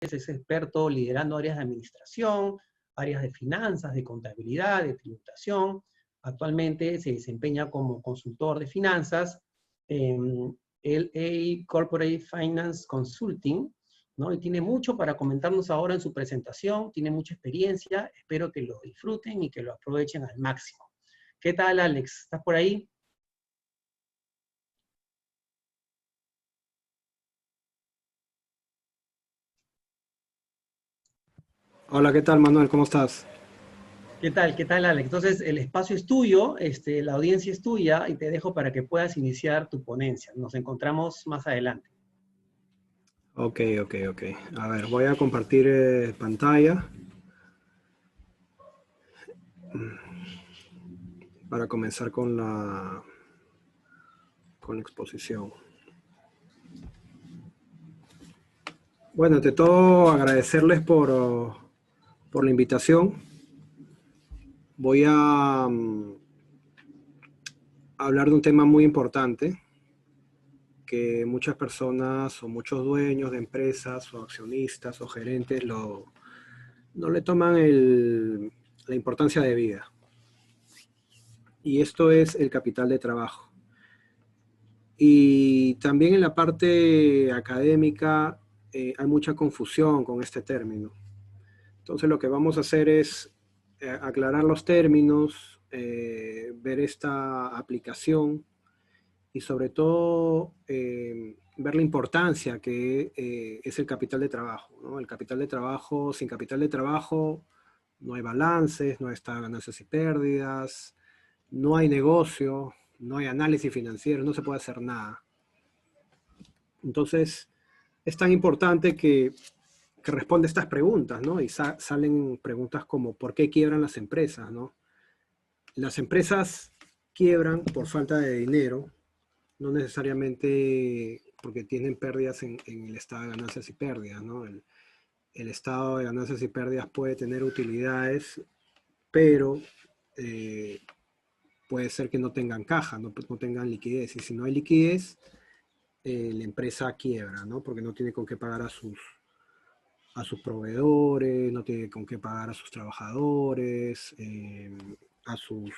es experto liderando áreas de administración, áreas de finanzas, de contabilidad, de tributación. Actualmente se desempeña como consultor de finanzas en LA Corporate Finance Consulting, ¿no? Y tiene mucho para comentarnos ahora en su presentación, tiene mucha experiencia, espero que lo disfruten y que lo aprovechen al máximo. ¿Qué tal, Alex? ¿Estás por ahí? Hola, ¿qué tal, Manuel? ¿Cómo estás? ¿Qué tal, Alex? Entonces, el espacio es tuyo, la audiencia es tuya y te dejo para que puedas iniciar tu ponencia. Nos encontramos más adelante. Ok. A ver, voy a compartir pantalla para comenzar con la exposición. Bueno, ante todo, agradecerles por la invitación. Voy a hablar de un tema muy importante que muchas personas o muchos dueños de empresas o accionistas o gerentes no le toman la importancia de vida. Y esto es el capital de trabajo. Y también en la parte académica hay mucha confusión con este término. Entonces lo que vamos a hacer es aclarar los términos, ver esta aplicación y sobre todo ver la importancia que es el capital de trabajo, ¿no? El capital de trabajo, sin capital de trabajo no hay balances, no está ganancias y pérdidas, no hay negocio, no hay análisis financiero, no se puede hacer nada. Entonces, es tan importante que responde estas preguntas, ¿no? Y salen preguntas como, ¿por qué quiebran las empresas, no? Las empresas quiebran por falta de dinero, no necesariamente porque tienen pérdidas en el estado de ganancias y pérdidas, ¿no? El estado de ganancias y pérdidas puede tener utilidades, pero puede ser que no tengan caja, no tengan liquidez. Y si no hay liquidez, la empresa quiebra, ¿no? Porque no tiene con qué pagar a sus proveedores, no tiene con qué pagar a sus trabajadores, a sus,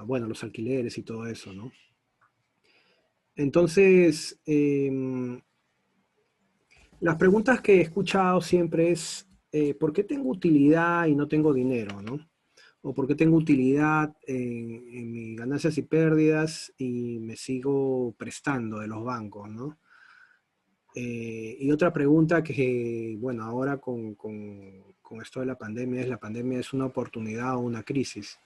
bueno, los alquileres y todo eso, ¿no? Entonces, las preguntas que he escuchado siempre es, ¿por qué tengo utilidad y no tengo dinero, no? O por qué tengo utilidad en mis ganancias y pérdidas y me sigo prestando de los bancos, ¿no? Y otra pregunta que, bueno, ahora con esto de la pandemia es una oportunidad o una crisis.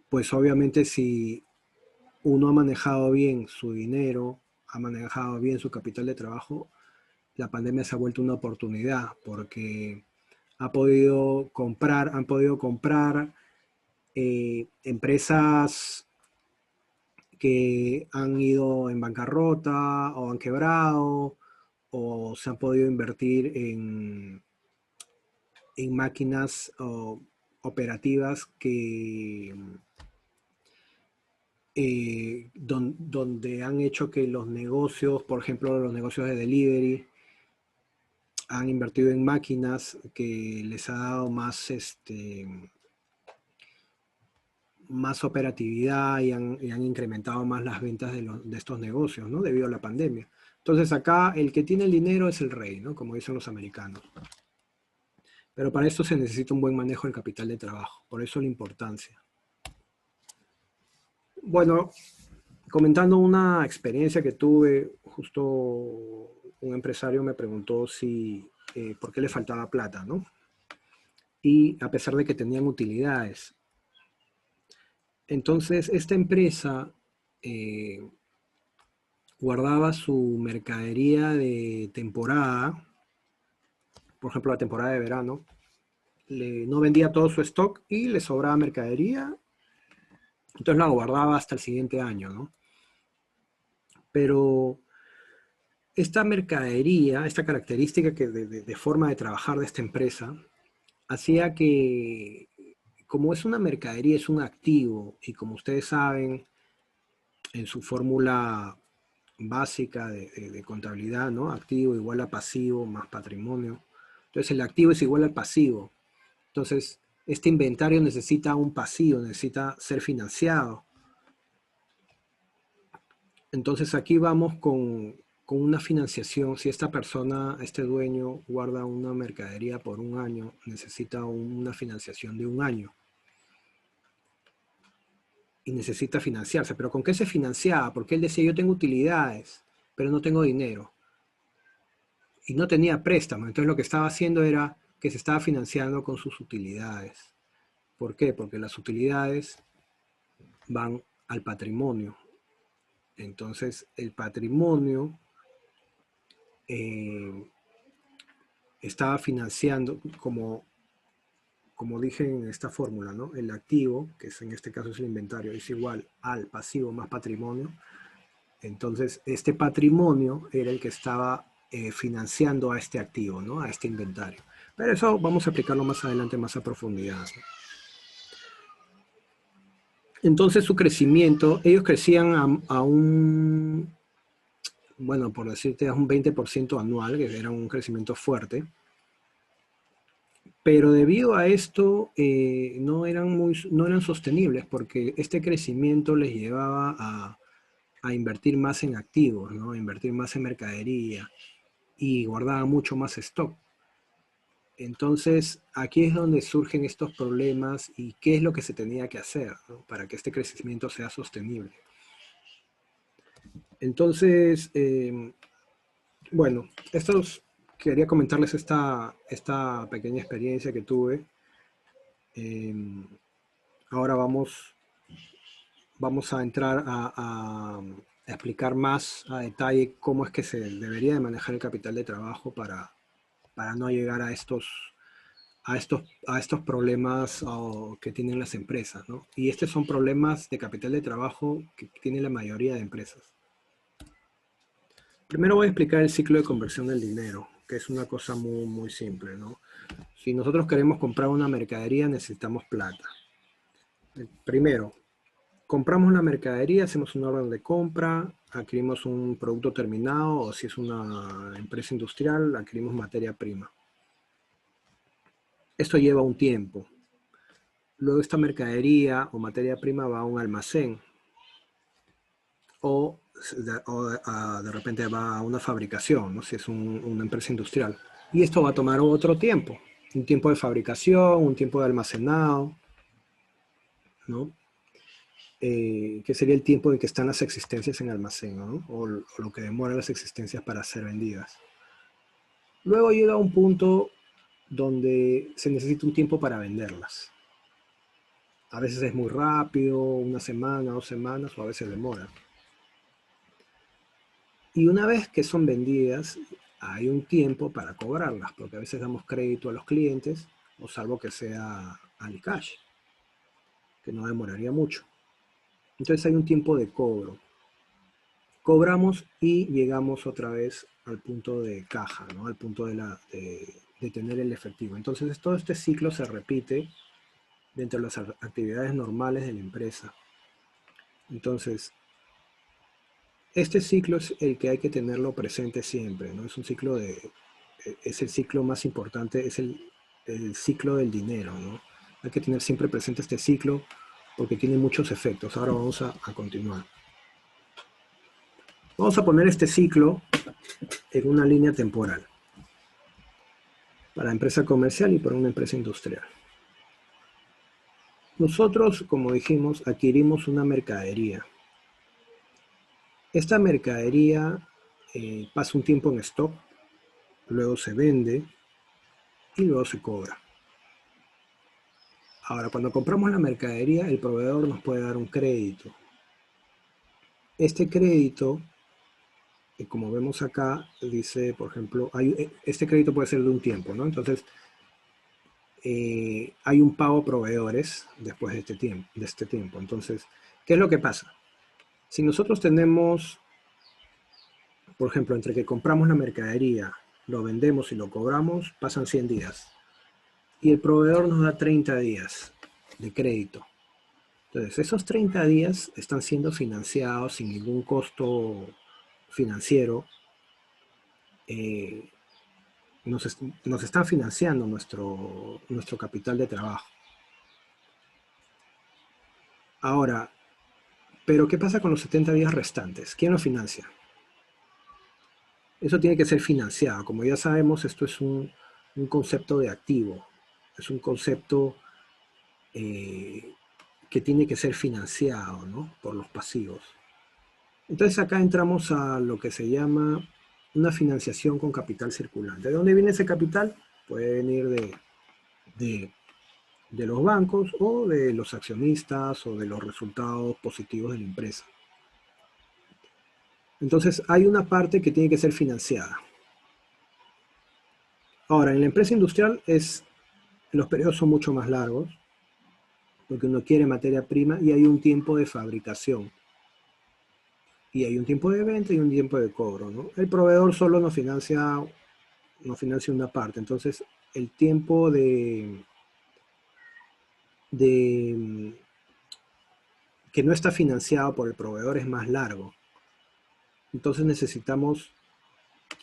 Pues obviamente si uno ha manejado bien su dinero, ha manejado bien su capital de trabajo, la pandemia se ha vuelto una oportunidad porque han podido comprar empresas que han ido en bancarrota o han quebrado o se han podido invertir en máquinas operativas donde han hecho que los negocios, por ejemplo, los negocios de delivery, han invertido en máquinas que les ha dado más operatividad y han incrementado más las ventas de estos negocios, ¿no? Debido a la pandemia. Entonces acá el que tiene el dinero es el rey, ¿no? Como dicen los americanos. Pero para esto se necesita un buen manejo del capital de trabajo. Por eso la importancia. Bueno, comentando una experiencia que tuve, justo un empresario me preguntó por qué le faltaba plata, ¿no? Y a pesar de que tenían utilidades. Entonces, esta empresa guardaba su mercadería de temporada, por ejemplo, la temporada de verano, no vendía todo su stock y le sobraba mercadería, entonces la guardaba hasta el siguiente año, ¿no? Pero esta mercadería, esta característica de forma de trabajar de esta empresa, hacía que, como es una mercadería, es un activo, y como ustedes saben, en su fórmula básica de contabilidad, ¿no? Activo igual a pasivo más patrimonio. Entonces el activo es igual al pasivo. Entonces este inventario necesita un pasivo, necesita ser financiado. Entonces aquí vamos con una financiación. Si esta persona, este dueño, guarda una mercadería por un año, necesita una financiación de un año. Y necesita financiarse. ¿Pero con qué se financiaba? Porque él decía, yo tengo utilidades, pero no tengo dinero. Y no tenía préstamo. Entonces lo que estaba haciendo era que se estaba financiando con sus utilidades. ¿Por qué? Porque las utilidades van al patrimonio. Entonces el patrimonio estaba financiando, como dije en esta fórmula, ¿no? El activo, que es, en este caso es el inventario, es igual al pasivo más patrimonio. Entonces este patrimonio era el que estaba financiando a este activo, ¿no? A este inventario. Pero eso vamos a aplicarlo más adelante, más a profundidad, ¿no? Entonces su crecimiento, ellos crecían a un, bueno, por decirte, a un 20% anual, que era un crecimiento fuerte. Pero debido a esto no eran sostenibles, porque este crecimiento les llevaba a invertir más en activos, ¿no? A invertir más en mercadería y guardaban mucho más stock. Entonces, aquí es donde surgen estos problemas y qué es lo que se tenía que hacer, ¿no? Para que este crecimiento sea sostenible. Entonces, bueno, quería comentarles esta pequeña experiencia que tuve. Ahora vamos a entrar a explicar más a detalle cómo es que se debería de manejar el capital de trabajo para no llegar a estos problemas que tienen las empresas, ¿no? Y estos son problemas de capital de trabajo que tiene la mayoría de empresas. Primero voy a explicar el ciclo de conversión del dinero, que es una cosa muy, muy simple, ¿no? Si nosotros queremos comprar una mercadería, necesitamos plata. Primero, compramos la mercadería, hacemos una orden de compra, adquirimos un producto terminado, o si es una empresa industrial, adquirimos materia prima. Esto lleva un tiempo. Luego esta mercadería o materia prima va a un almacén, o de repente va a una fabricación, ¿no? Si es una empresa industrial. Y esto va a tomar otro tiempo, un tiempo de fabricación, un tiempo de almacenado, ¿no? Que sería el tiempo en que están las existencias en almacén, ¿no? O lo que demora las existencias para ser vendidas. Luego llega un punto donde se necesita un tiempo para venderlas. A veces es muy rápido, una semana, 2 semanas, o a veces demora. Y una vez que son vendidas, hay un tiempo para cobrarlas, porque a veces damos crédito a los clientes, o salvo que sea al cash, que no demoraría mucho. Entonces hay un tiempo de cobro. Cobramos y llegamos otra vez al punto de caja, ¿no? Al punto de tener el efectivo. Entonces todo este ciclo se repite dentro de las actividades normales de la empresa. Entonces, este ciclo es el que hay que tenerlo presente siempre, ¿no? Es un ciclo es el ciclo más importante, es el ciclo del dinero, ¿no? Hay que tener siempre presente este ciclo porque tiene muchos efectos. Ahora vamos a continuar. Vamos a poner este ciclo en una línea temporal para la empresa comercial y para una empresa industrial. Nosotros, como dijimos, adquirimos una mercadería. Esta mercadería pasa un tiempo en stock, luego se vende y luego se cobra. Ahora, cuando compramos la mercadería, el proveedor nos puede dar un crédito. Este crédito, como vemos acá, dice, por ejemplo, este crédito puede ser de un tiempo, ¿no? Entonces, hay un pago a proveedores después de este tiempo. Entonces, ¿qué es lo que pasa? Si nosotros tenemos, por ejemplo, entre que compramos la mercadería, lo vendemos y lo cobramos, pasan 100 días. Y el proveedor nos da 30 días de crédito. Entonces, esos 30 días están siendo financiados sin ningún costo financiero, nos están financiando nuestro capital de trabajo. Ahora, ¿pero qué pasa con los 70 días restantes? ¿Quién lo financia? Eso tiene que ser financiado. Como ya sabemos, esto es un concepto de activo. Es un concepto que tiene que ser financiado, ¿no? Por los pasivos. Entonces acá entramos a lo que se llama una financiación con capital circulante. ¿De dónde viene ese capital? Puede venir de los bancos o de los accionistas o de los resultados positivos de la empresa. Entonces hay una parte que tiene que ser financiada. Ahora, en la empresa industrial los periodos son mucho más largos porque uno quiere materia prima y hay un tiempo de fabricación. Y hay un tiempo de venta y un tiempo de cobro, ¿no? El proveedor solo nos financia una parte. Entonces, el tiempo que no está financiado por el proveedor es más largo. Entonces necesitamos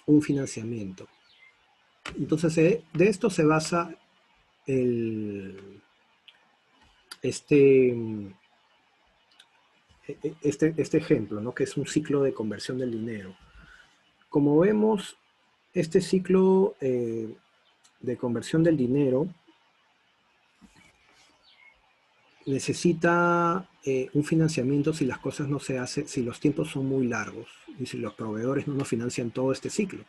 un financiamiento. Entonces, de esto se basa este ejemplo, ¿no? Que es un ciclo de conversión del dinero. Como vemos, este ciclo de conversión del dinero necesita un financiamiento si las cosas no se hacen, si los tiempos son muy largos y si los proveedores no nos financian todo este ciclo.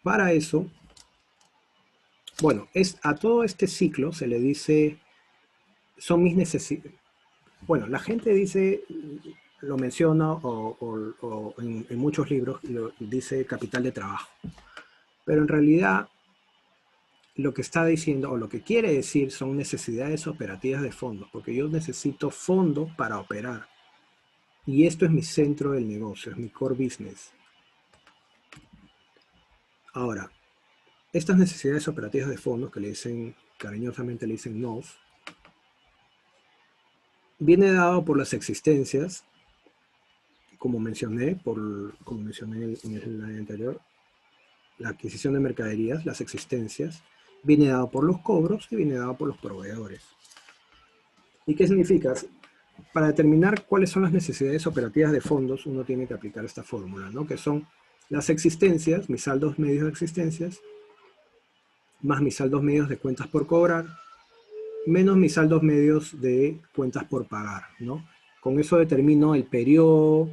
Para eso, bueno, a todo este ciclo se le dice, son mis necesidades. Bueno, la gente dice, lo menciona o en muchos libros dice capital de trabajo. Pero en realidad lo que está diciendo o lo que quiere decir son necesidades operativas de fondos, porque yo necesito fondos para operar. Y esto es mi centro del negocio, es mi core business. Ahora, estas necesidades operativas de fondos que cariñosamente le dicen NOF, viene dado por las existencias, como mencioné en el slide anterior, la adquisición de mercaderías, las existencias, viene dado por los cobros y viene dado por los proveedores. ¿Y qué significa? Para determinar cuáles son las necesidades operativas de fondos, uno tiene que aplicar esta fórmula, ¿no? Que son las existencias, mis saldos medios de existencias, más mis saldos medios de cuentas por cobrar, menos mis saldos medios de cuentas por pagar, ¿no? Con eso determino el periodo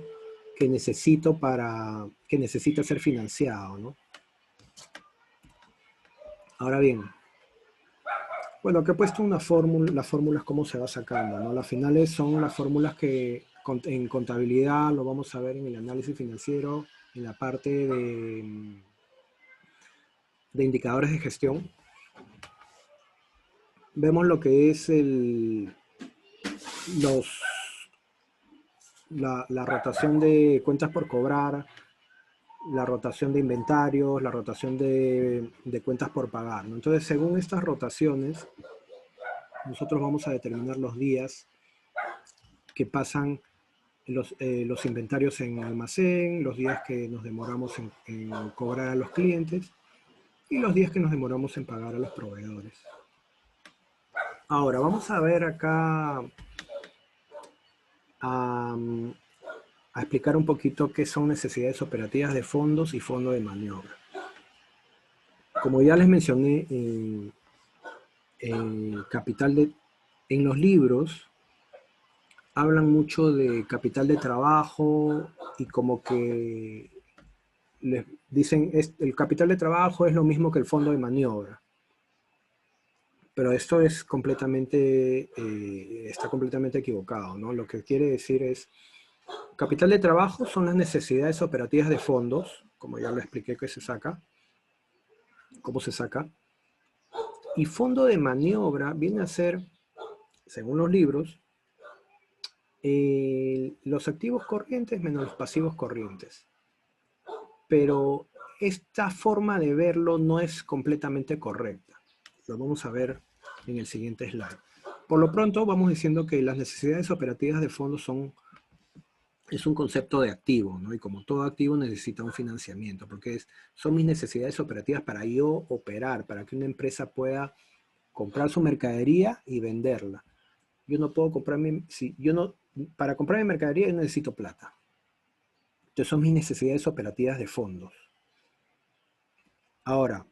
que necesita ser financiado, ¿no? Ahora bien, bueno, aquí he puesto una fórmula, las fórmulas cómo se va sacando, ¿no? Las finales son las fórmulas que en contabilidad lo vamos a ver en el análisis financiero, en la parte de indicadores de gestión. Vemos lo que es la rotación de cuentas por cobrar, la rotación de inventarios, la rotación de cuentas por pagar, ¿no? Entonces, según estas rotaciones, nosotros vamos a determinar los días que pasan los inventarios en almacén, los días que nos demoramos en cobrar a los clientes y los días que nos demoramos en pagar a los proveedores. Ahora, vamos a ver acá a explicar un poquito qué son necesidades operativas de fondos y fondo de maniobra. Como ya les mencioné, en los libros hablan mucho de capital de trabajo y como que les dicen el capital de trabajo es lo mismo que el fondo de maniobra. Pero esto es está completamente equivocado, ¿no? Lo que quiere decir es, capital de trabajo son las necesidades operativas de fondos, como ya lo expliqué que se saca, cómo se saca. Y fondo de maniobra viene a ser, según los libros, los activos corrientes menos los pasivos corrientes. Pero esta forma de verlo no es completamente correcta. Lo vamos a ver en el siguiente slide. Por lo pronto, vamos diciendo que las necesidades operativas de fondos son es un concepto de activo, ¿no? Y como todo activo necesita un financiamiento, porque son mis necesidades operativas para yo operar, para que una empresa pueda comprar su mercadería y venderla. Yo no puedo comprar para comprar mi mercadería yo necesito plata. Entonces son mis necesidades operativas de fondos. Ahora,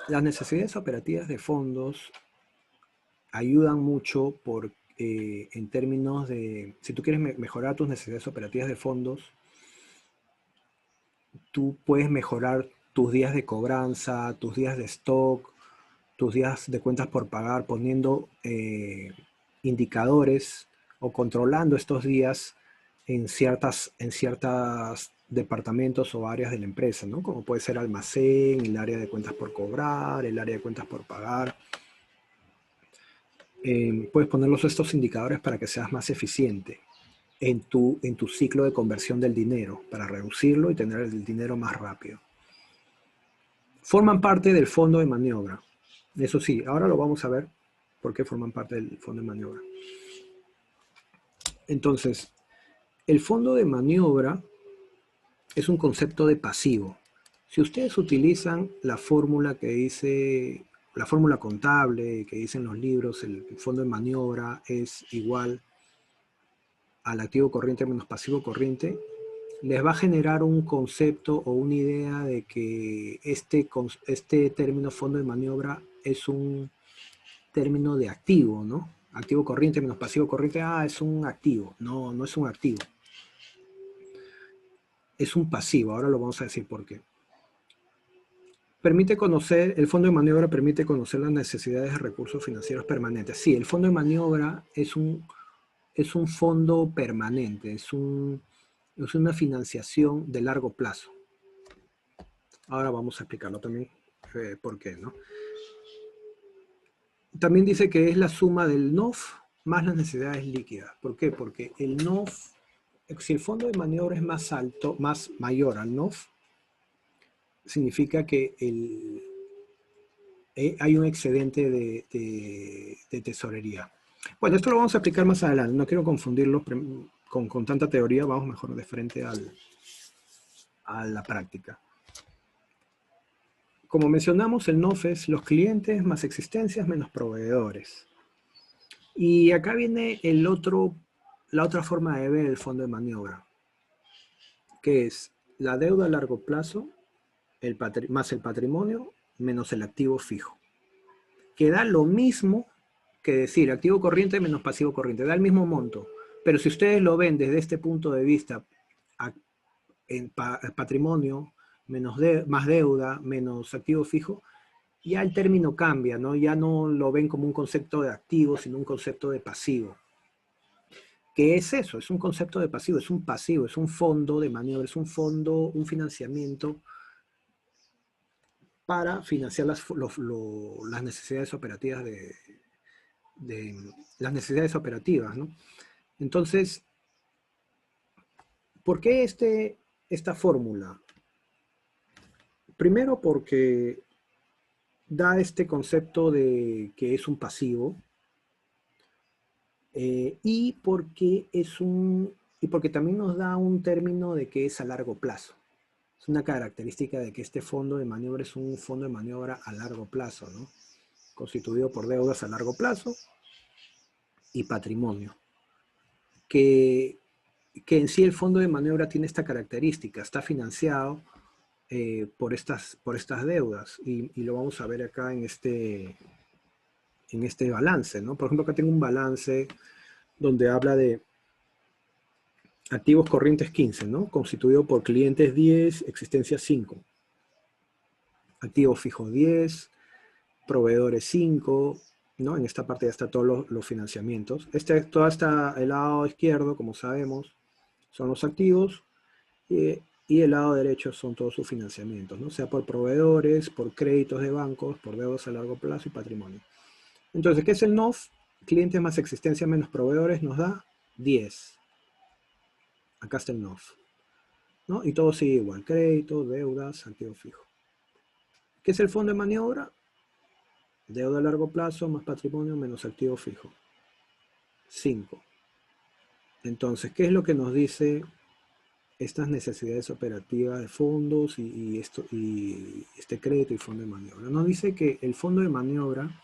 las necesidades operativas de fondos ayudan mucho en términos de, si tú quieres mejorar tus necesidades operativas de fondos, tú puedes mejorar tus días de cobranza, tus días de stock, tus días de cuentas por pagar, poniendo indicadores o controlando estos días en ciertas departamentos o áreas de la empresa, ¿no? Como puede ser almacén, el área de cuentas por cobrar, el área de cuentas por pagar. Puedes ponerlos estos indicadores para que seas más eficiente en tu ciclo de conversión del dinero, para reducirlo y tener el dinero más rápido. Forman parte del fondo de maniobra. Eso sí, ahora lo vamos a ver por qué forman parte del fondo de maniobra. Entonces, el fondo de maniobra es un concepto de pasivo. Si ustedes utilizan la fórmula que dice, la fórmula contable que dicen los libros, el fondo de maniobra es igual al activo corriente menos pasivo corriente, les va a generar un concepto o una idea de que este término fondo de maniobra es un término de activo, ¿no? Activo corriente menos pasivo corriente, es un activo. No, no es un activo. Es un pasivo, ahora lo vamos a decir por qué. El fondo de maniobra permite conocer las necesidades de recursos financieros permanentes. Sí, el fondo de maniobra es un fondo permanente, es una financiación de largo plazo. Ahora vamos a explicarlo también por qué, ¿no? También dice que es la suma del NOF más las necesidades líquidas. ¿Por qué? Porque el NOF, si el fondo de maniobra es más alto, mayor al NOF, significa que hay un excedente de tesorería. Bueno, esto lo vamos a explicar más adelante. No quiero confundirlo con tanta teoría. Vamos mejor de frente a la práctica. Como mencionamos, el NOF es los clientes más existencias menos proveedores. Y acá viene la otra forma de ver el fondo de maniobra, que es la deuda a largo plazo más el patrimonio menos el activo fijo. Que da lo mismo que decir activo corriente menos pasivo corriente, da el mismo monto. Pero si ustedes lo ven desde este punto de vista, patrimonio más deuda menos activo fijo, ya el término cambia, ¿no? Ya no lo ven como un concepto de activo, sino un concepto de pasivo. ¿Qué es eso? Es un concepto de pasivo, es un pasivo, es un fondo de maniobra, es un fondo, un financiamiento para financiar las necesidades operativas las necesidades operativas, ¿no? Entonces, ¿por qué esta fórmula? Primero porque da este concepto de que es un pasivo y porque también nos da un término de que es a largo plazo. Es una característica de que este fondo de maniobra es un fondo de maniobra a largo plazo, ¿no? Constituido por deudas a largo plazo y patrimonio. Que en sí el fondo de maniobra tiene esta característica, está financiado por estas deudas y lo vamos a ver acá en este balance, ¿no? Por ejemplo, acá tengo un balance donde habla de activos corrientes 15, ¿no? Constituido por clientes 10, existencia 5. Activos fijos 10, proveedores 5, ¿no? En esta parte ya está todos los financiamientos. Todo está el lado izquierdo, como sabemos, son los activos y el lado derecho son todos sus financiamientos, ¿no? Sea por proveedores, por créditos de bancos, por deudas a largo plazo y patrimonio. Entonces, ¿qué es el NOF? Clientes más existencia menos proveedores nos da 10. Acá está el NOF, ¿no? Y todo sigue igual, crédito, deudas, activo fijo. ¿Qué es el fondo de maniobra? Deuda a largo plazo más patrimonio menos activo fijo. 5. Entonces, ¿qué es lo que nos dice estas necesidades operativas de fondos y este crédito y fondo de maniobra? Nos dice que el fondo de maniobra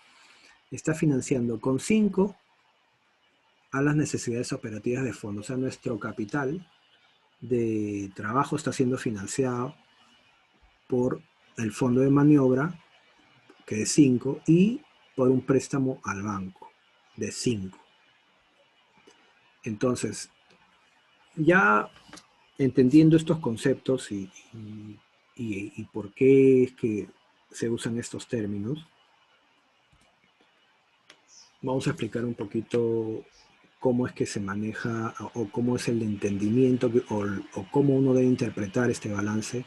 está financiando con 5 a las necesidades operativas de fondo. O sea, nuestro capital de trabajo está siendo financiado por el fondo de maniobra, que es 5, y por un préstamo al banco de 5. Entonces, ya entendiendo estos conceptos y por qué es que se usan estos términos, vamos a explicar un poquito cómo es que se maneja o cómo es el entendimiento o cómo uno debe interpretar este balance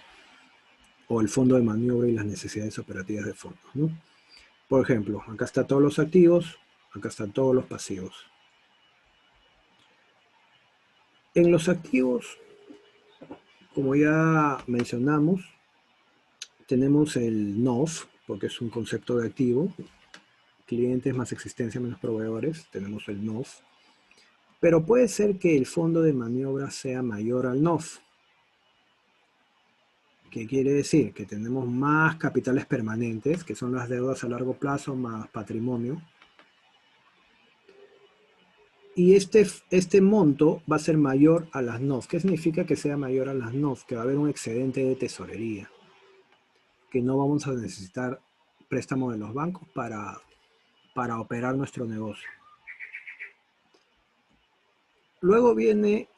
o el fondo de maniobra y las necesidades operativas de fondos, ¿no? Por ejemplo, acá están todos los activos, acá están todos los pasivos. En los activos, como ya mencionamos, tenemos el NOF, porque es un concepto de activo, clientes más existencia menos proveedores, tenemos el NOF, pero puede ser que el fondo de maniobra sea mayor al NOF. ¿Qué quiere decir? Que tenemos más capitales permanentes, que son las deudas a largo plazo más patrimonio. Y este monto va a ser mayor a las NOF. ¿Qué significa que sea mayor a las NOF? Que va a haber un excedente de tesorería, que no vamos a necesitar préstamo de los bancos para operar nuestro negocio. Luego viene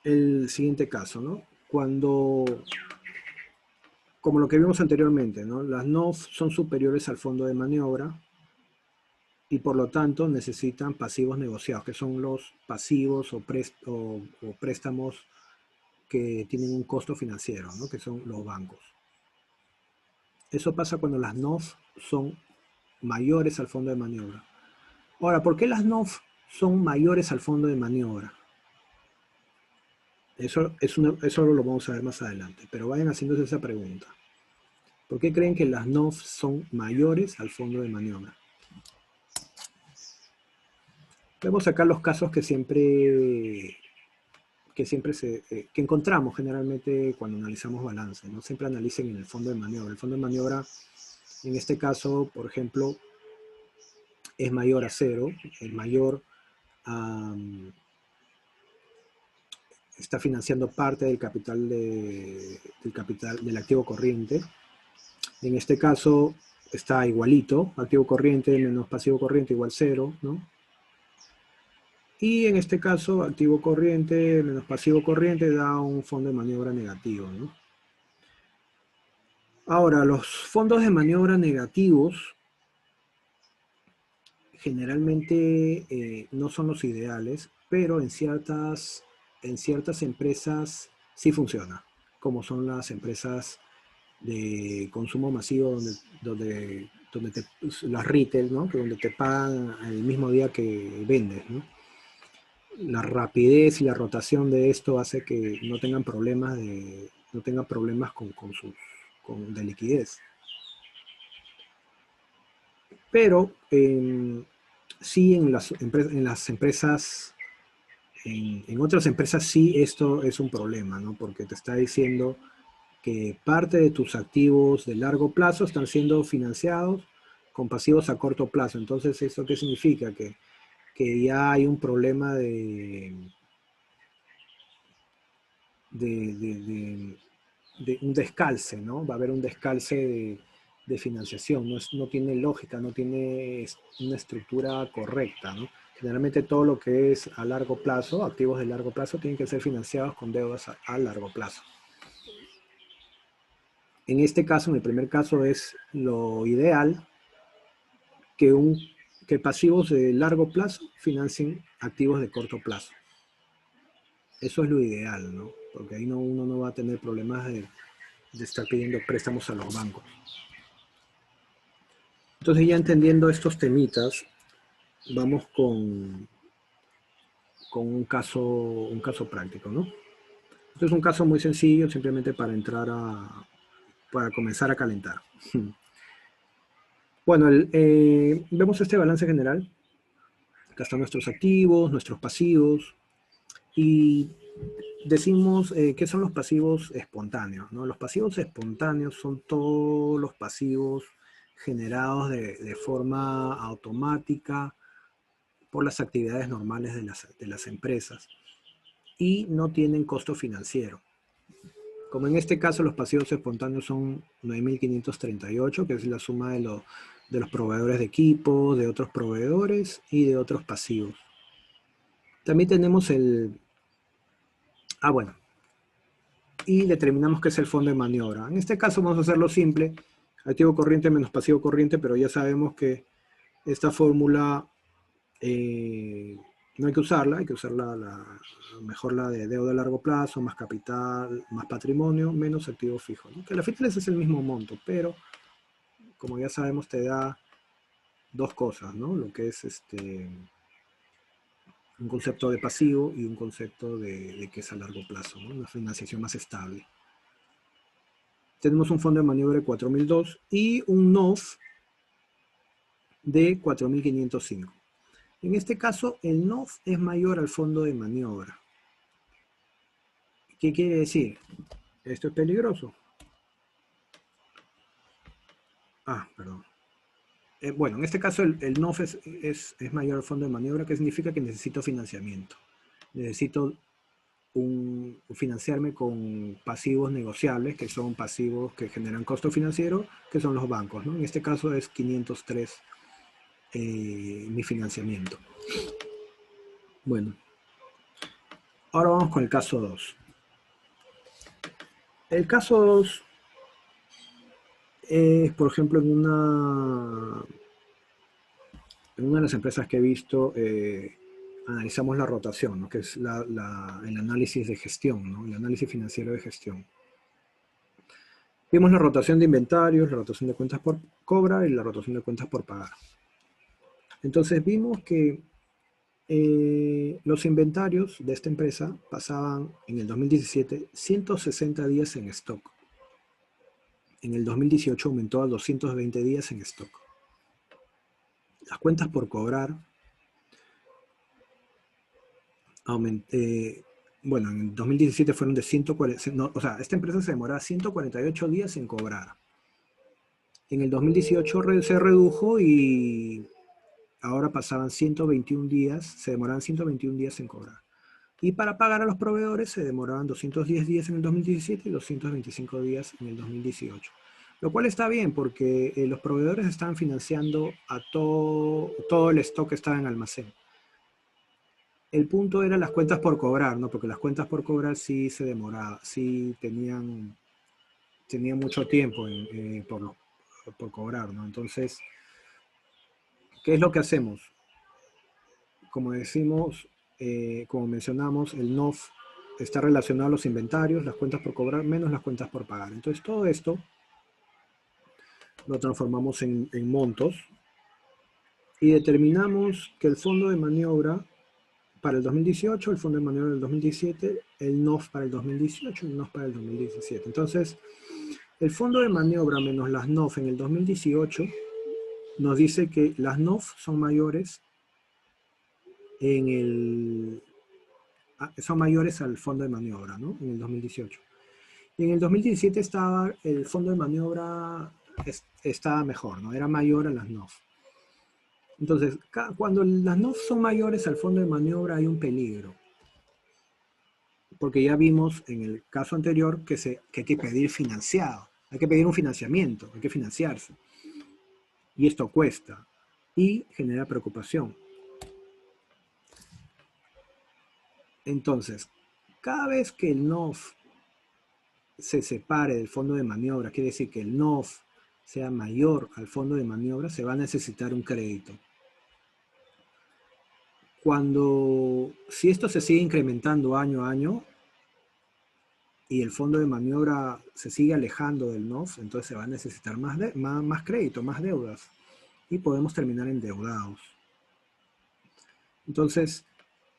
el siguiente caso, ¿no? Cuando, como lo que vimos anteriormente, ¿no? Las NOF son superiores al fondo de maniobra y por lo tanto necesitan pasivos negociados, que son los pasivos o préstamos que tienen un costo financiero, ¿no? Que son los bancos. Eso pasa cuando las NOF son mayores al fondo de maniobra. Ahora, ¿por qué las NOF son mayores al fondo de maniobra? Eso lo vamos a ver más adelante, pero vayan haciéndose esa pregunta. ¿Por qué creen que las NOF son mayores al fondo de maniobra? Vemos acá los casos que encontramos generalmente cuando analizamos balance, ¿no? Siempre analicen en el fondo de maniobra. El fondo de maniobra, en este caso, por ejemplo, es mayor a 0, es mayor a... está financiando parte del capital del activo corriente. En este caso está igualito, activo corriente menos pasivo corriente igual 0, ¿no? Y en este caso, activo corriente menos pasivo corriente da un fondo de maniobra negativo, ¿no? Ahora, los fondos de maniobra negativos generalmente no son los ideales, pero en ciertas empresas sí funciona, como son las empresas de consumo masivo las retail, ¿no? Que donde te pagan el mismo día que vendes, ¿no? La rapidez y la rotación de esto hace que no tengan problemas de liquidez. Pero sí en otras empresas sí esto es un problema, ¿no? Porque te está diciendo que parte de tus activos de largo plazo están siendo financiados con pasivos a corto plazo. Entonces, ¿eso qué significa? Que ya hay un problema de un descalce, ¿no? Va a haber un descalce de financiación, no tiene lógica, no tiene una estructura correcta, ¿no? Generalmente todo lo que es a largo plazo, activos de largo plazo, tienen que ser financiados con deudas a largo plazo. En este caso, en el primer caso, es lo ideal que pasivos de largo plazo financien activos de corto plazo. Eso es lo ideal, ¿no? Porque ahí uno no va a tener problemas de estar pidiendo préstamos a los bancos. Entonces, ya entendiendo estos temitas, vamos con un caso práctico, ¿no? Este es un caso muy sencillo, simplemente para comenzar a calentar. Bueno, vemos este balance general Acá están nuestros activos, nuestros pasivos. Y decimos, ¿qué son los pasivos espontáneos? ¿No? Los pasivos espontáneos son todos los pasivos generados de forma automática por las actividades normales de las empresas y no tienen costo financiero. Como en este caso los pasivos espontáneos son 9.538, que es la suma de los proveedores de equipo, de otros proveedores y de otros pasivos. También tenemos bueno, y determinamos qué es el fondo de maniobra. En este caso vamos a hacerlo simple, activo corriente menos pasivo corriente, pero ya sabemos que esta fórmula no hay que usarla, hay que usarla mejor la de deuda a largo plazo, más capital, más patrimonio, menos activo fijo, ¿no? Que a la final es el mismo monto, pero como ya sabemos te da dos cosas, ¿no? Lo que es un concepto de pasivo y un concepto de que es a largo plazo, ¿no? Una financiación más estable. Tenemos un fondo de maniobra de 4.002 y un NOF de 4.505. En este caso, el NOF es mayor al fondo de maniobra. ¿Qué quiere decir? Esto es peligroso. Perdón. Bueno, en este caso el NOF es mayor al fondo de maniobra, que significa que necesito financiamiento. Necesito financiarme con pasivos negociables, que son pasivos que generan costo financiero, que son los bancos, ¿no? En este caso es 503 mi financiamiento. Bueno, ahora vamos con el caso 2. El caso 2 es, por ejemplo, en una de las empresas que he visto, analizamos la rotación, ¿no? Que es el análisis de gestión, ¿no? El análisis financiero de gestión. Vimos la rotación de inventarios, la rotación de cuentas por cobrar y la rotación de cuentas por pagar. Entonces vimos que los inventarios de esta empresa pasaban en el 2017 160 días en stock. En el 2018 aumentó a 220 días en stock. Las cuentas por cobrar bueno, en 2017 fueron de 140, no, o sea, esta empresa se demoraba 148 días en cobrar. En el 2018 se redujo y ahora pasaban 121 días, se demoraban 121 días en cobrar. Y para pagar a los proveedores se demoraban 210 días en el 2017 y 225 días en el 2018. Lo cual está bien porque los proveedores estaban financiando a todo el stock que estaba en almacén. El punto era las cuentas por cobrar, ¿no? Porque las cuentas por cobrar sí se demoraba, sí tenían mucho tiempo por cobrar, ¿no? Entonces, ¿qué es lo que hacemos? Como decimos, como mencionamos, el NOF está relacionado a los inventarios, las cuentas por cobrar menos las cuentas por pagar. Entonces, todo esto lo transformamos en montos y determinamos que el fondo de maniobra para el 2018, el fondo de maniobra del 2017, el NOF para el 2018 y el NOF para el 2017. Entonces, el fondo de maniobra menos las NOF en el 2018 nos dice que las NOF son mayores son mayores al fondo de maniobra, ¿no? En el 2018. Y en el 2017 el fondo de maniobra estaba mejor, ¿no? Era mayor a las NOF. Entonces, cuando las NOF son mayores al fondo de maniobra hay un peligro. Porque ya vimos en el caso anterior que hay que pedir financiado. Hay que pedir un financiamiento, hay que financiarse. Y esto cuesta y genera preocupación. Entonces, cada vez que el NOF se separe del fondo de maniobra, quiere decir que el NOF sea mayor al fondo de maniobra, se va a necesitar un crédito. Si esto se sigue incrementando año a año y el fondo de maniobra se sigue alejando del NOF, entonces se va a necesitar más crédito, más deudas y podemos terminar endeudados. Entonces,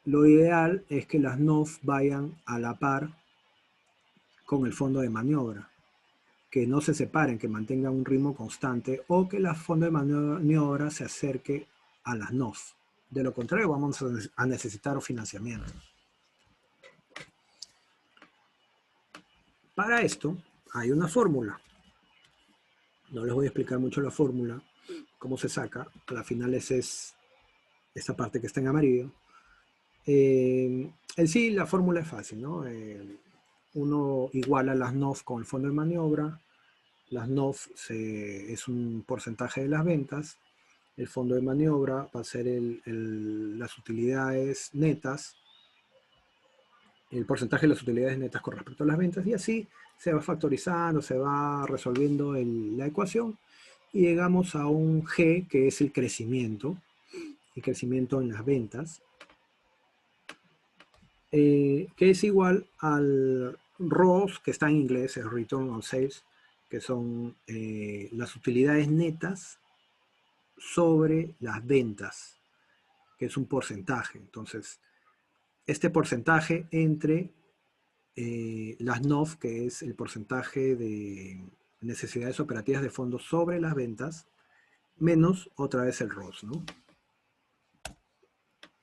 lo ideal es que las NOF vayan a la par con el fondo de maniobra, que no se separen, que mantengan un ritmo constante o que el fondo de maniobra se acerque a las NOF. De lo contrario, vamos a necesitar financiamiento. Para esto hay una fórmula. No les voy a explicar mucho la fórmula, cómo se saca. A la final es esta parte que está en amarillo. En sí, la fórmula es fácil, ¿no? Uno iguala las NOF con el fondo de maniobra. Las NOF es un porcentaje de las ventas. El fondo de maniobra va a ser las utilidades netas, el porcentaje de las utilidades netas con respecto a las ventas, y así se va factorizando, se va resolviendo la ecuación, y llegamos a un G, que es el crecimiento en las ventas, que es igual al ROS, que está en inglés, es Return on Sales, que son las utilidades netas sobre las ventas, que es un porcentaje. Entonces, este porcentaje entre las NOF, que es el porcentaje de necesidades operativas de fondos sobre las ventas, menos otra vez el ROS, ¿no?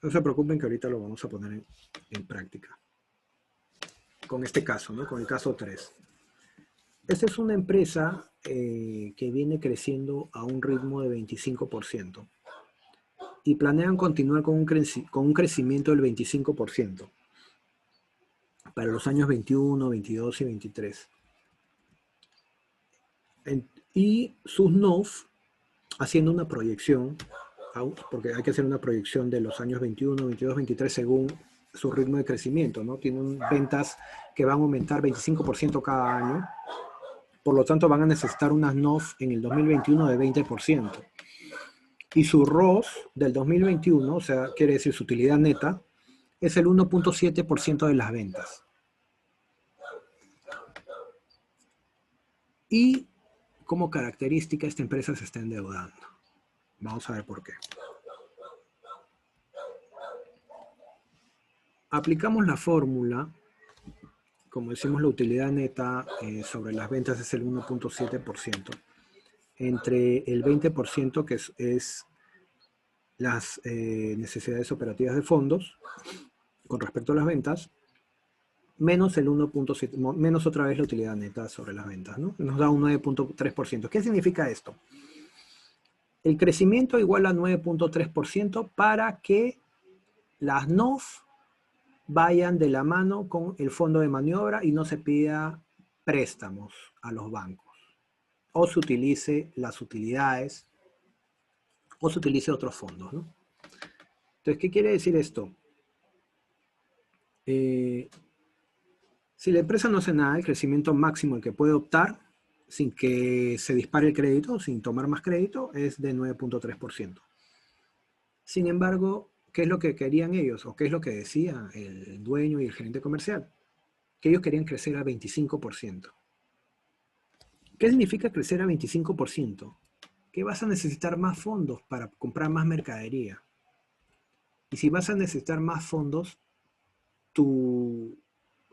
No se preocupen que ahorita lo vamos a poner en práctica. Con este caso, ¿no? Con el caso 3. Esta es una empresa que viene creciendo a un ritmo de 25%. Y planean continuar con un crecimiento del 25% para los años 21, 22 y 23. Y sus NOF, haciendo una proyección, porque hay que hacer una proyección de los años 21, 22, 23 según su ritmo de crecimiento, ¿no? Tienen ventas que van a aumentar 25% cada año, por lo tanto van a necesitar unas NOF en el 2021 de 20%. Y su ROS del 2021, o sea, quiere decir su utilidad neta, es el 1.7% de las ventas. Y como característica, esta empresa se está endeudando. Vamos a ver por qué. Aplicamos la fórmula, como decimos, la utilidad neta sobre las ventas es el 1.7%, entre el 20% que es las necesidades operativas de fondos con respecto a las ventas, menos el 1.7, menos otra vez la utilidad neta sobre las ventas, ¿no? Nos da un 9.3%. ¿Qué significa esto? El crecimiento igual a 9.3% para que las NOF vayan de la mano con el fondo de maniobra y no se pida préstamos a los bancos. O se utilice las utilidades, o se utilice otros fondos, ¿no? Entonces, ¿qué quiere decir esto? Si la empresa no hace nada, el crecimiento máximo al que puede optar, sin que se dispare el crédito, sin tomar más crédito, es de 9.3%. Sin embargo, ¿qué es lo que querían ellos? ¿O qué es lo que decía el dueño y el gerente comercial? Que ellos querían crecer a 25%. ¿Qué significa crecer a 25%? Que vas a necesitar más fondos para comprar más mercadería. Y si vas a necesitar más fondos,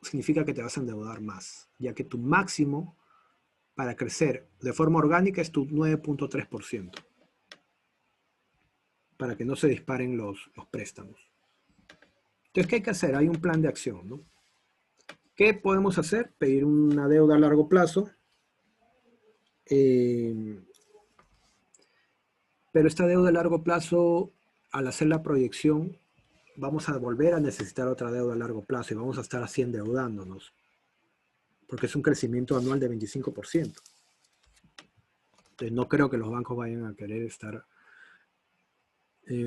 significa que te vas a endeudar más, ya que tu máximo para crecer de forma orgánica es tu 9.3%, para que no se disparen los préstamos. Entonces, ¿qué hay que hacer? Hay un plan de acción, ¿no? ¿Qué podemos hacer? Pedir una deuda a largo plazo. Pero esta deuda a largo plazo, al hacer la proyección, vamos a volver a necesitar otra deuda a largo plazo y vamos a estar así endeudándonos, porque es un crecimiento anual de 25%. Entonces, no creo que los bancos vayan a querer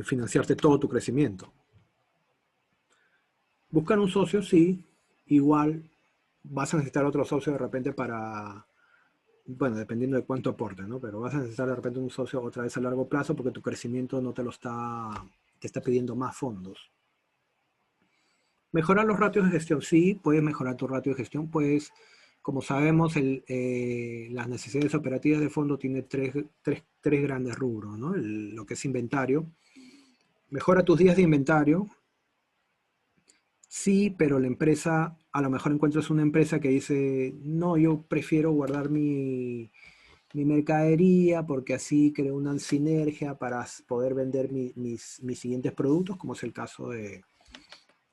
financiarte todo tu crecimiento. Buscar un socio, sí, igual vas a necesitar otro socio de repente para, bueno, dependiendo de cuánto aporte, ¿no? Pero vas a necesitar de repente un socio otra vez a largo plazo porque tu crecimiento no te está pidiendo más fondos. Mejorar los ratios de gestión, sí, puedes mejorar tu ratio de gestión, pues, como sabemos, las necesidades operativas de fondo tiene tres grandes rubros, ¿no? Lo que es inventario. Mejora tus días de inventario. Sí, pero la empresa, a lo mejor encuentras una empresa que dice, no, yo prefiero guardar mi mi mercadería, porque así creo una sinergia para poder vender mis siguientes productos, como es el caso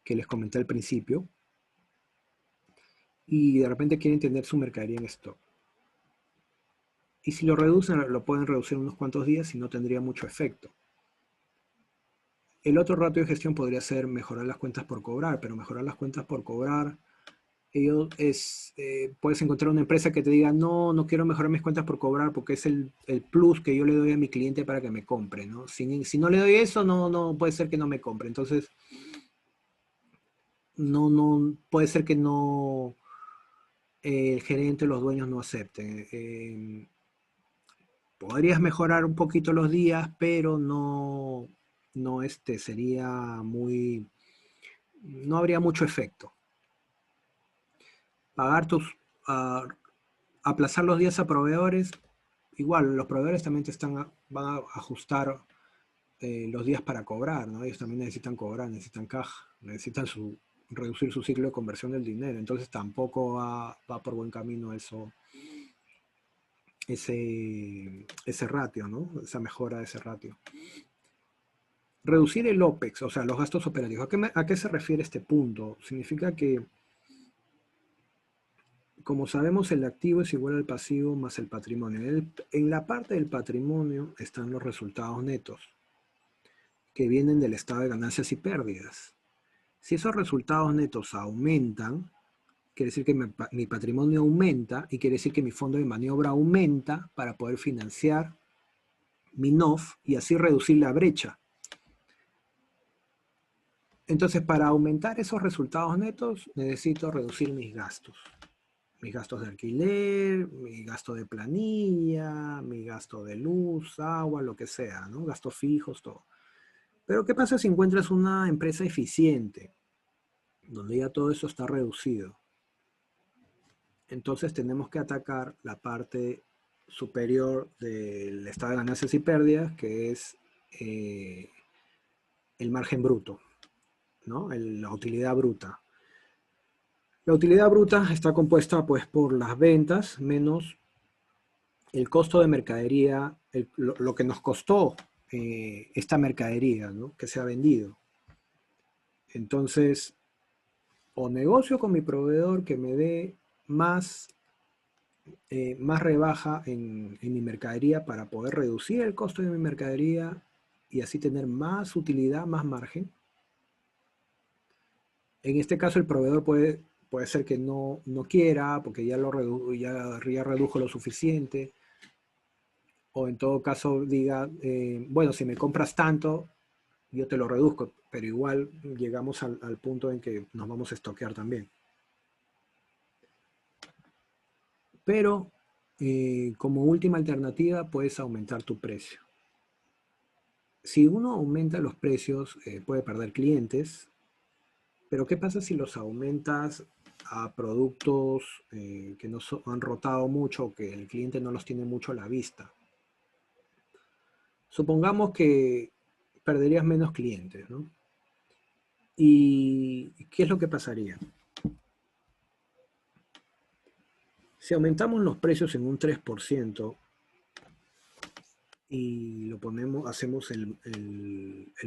que les comenté al principio. Y de repente quieren tener su mercadería en stock. Y si lo reducen, lo pueden reducir unos cuantos días y no tendría mucho efecto. El otro ratio de gestión podría ser mejorar las cuentas por cobrar, pero mejorar las cuentas por cobrar, puedes encontrar una empresa que te diga, no, no quiero mejorar mis cuentas por cobrar porque es el plus que yo le doy a mi cliente para que me compre, ¿no? Si no le doy eso, no puede ser que no me compre. Entonces, puede ser que no, el gerente o los dueños no acepten. Podrías mejorar un poquito los días, pero no sería muy, no habría mucho efecto. Pagar ah, aplazar los días a proveedores, igual los proveedores también van a ajustar los días para cobrar, ¿no? Ellos también necesitan cobrar, necesitan caja, necesitan reducir su ciclo de conversión del dinero, entonces tampoco va por buen camino ese ratio, ¿no? Esa mejora de ese ratio. Reducir el OPEX, o sea, los gastos operativos. ¿A qué se refiere este punto? Significa que, como sabemos, el activo es igual al pasivo más el patrimonio. En la parte del patrimonio están los resultados netos, que vienen del estado de ganancias y pérdidas. Si esos resultados netos aumentan, quiere decir que mi patrimonio aumenta y quiere decir que mi fondo de maniobra aumenta para poder financiar mi NOF y así reducir la brecha. Entonces, para aumentar esos resultados netos, necesito reducir mis gastos. Mis gastos de alquiler, mi gasto de planilla, mi gasto de luz, agua, lo que sea, ¿no? Gastos fijos, todo. Pero, ¿qué pasa si encuentras una empresa eficiente, donde ya todo eso está reducido? Entonces tenemos que atacar la parte superior del estado de ganancias y pérdidas, que es el margen bruto, ¿no? La utilidad bruta. La utilidad bruta está compuesta pues por las ventas menos el costo de mercadería, lo que nos costó esta mercadería, ¿no? Que se ha vendido. Entonces, o negocio con mi proveedor que me dé más rebaja en mi mercadería para poder reducir el costo de mi mercadería y así tener más utilidad, más margen. En este caso el proveedor puede ser que no quiera porque ya redujo lo suficiente, o en todo caso diga, bueno, si me compras tanto, yo te lo reduzco, pero igual llegamos al punto en que nos vamos a estoquear también. Pero como última alternativa puedes aumentar tu precio. Si uno aumenta los precios, puede perder clientes, pero ¿qué pasa si los aumentas a productos que no han rotado mucho o que el cliente no los tiene mucho a la vista? Supongamos que perderías menos clientes, ¿no? ¿Y qué es lo que pasaría? Si aumentamos los precios en un 3%, y lo ponemos, hacemos el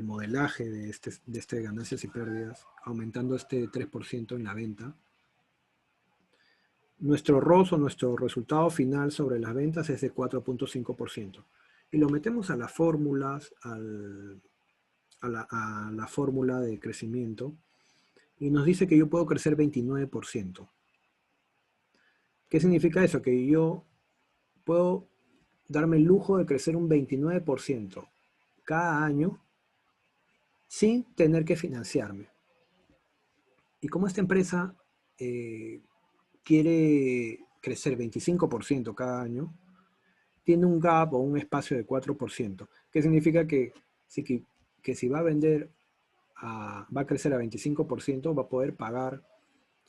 modelaje de este ganancias y pérdidas, aumentando este 3% en la venta, nuestro ROS o nuestro resultado final sobre las ventas es de 4.5%. Y lo metemos a las fórmulas, a la fórmula de crecimiento, y nos dice que yo puedo crecer 29%. ¿Qué significa eso? Que yo puedo darme el lujo de crecer un 29% cada año sin tener que financiarme. Y como esta empresa quiere crecer 25% cada año, tiene un gap o un espacio de 4%, que significa que si va a vender, va a crecer a 25%, va a poder pagar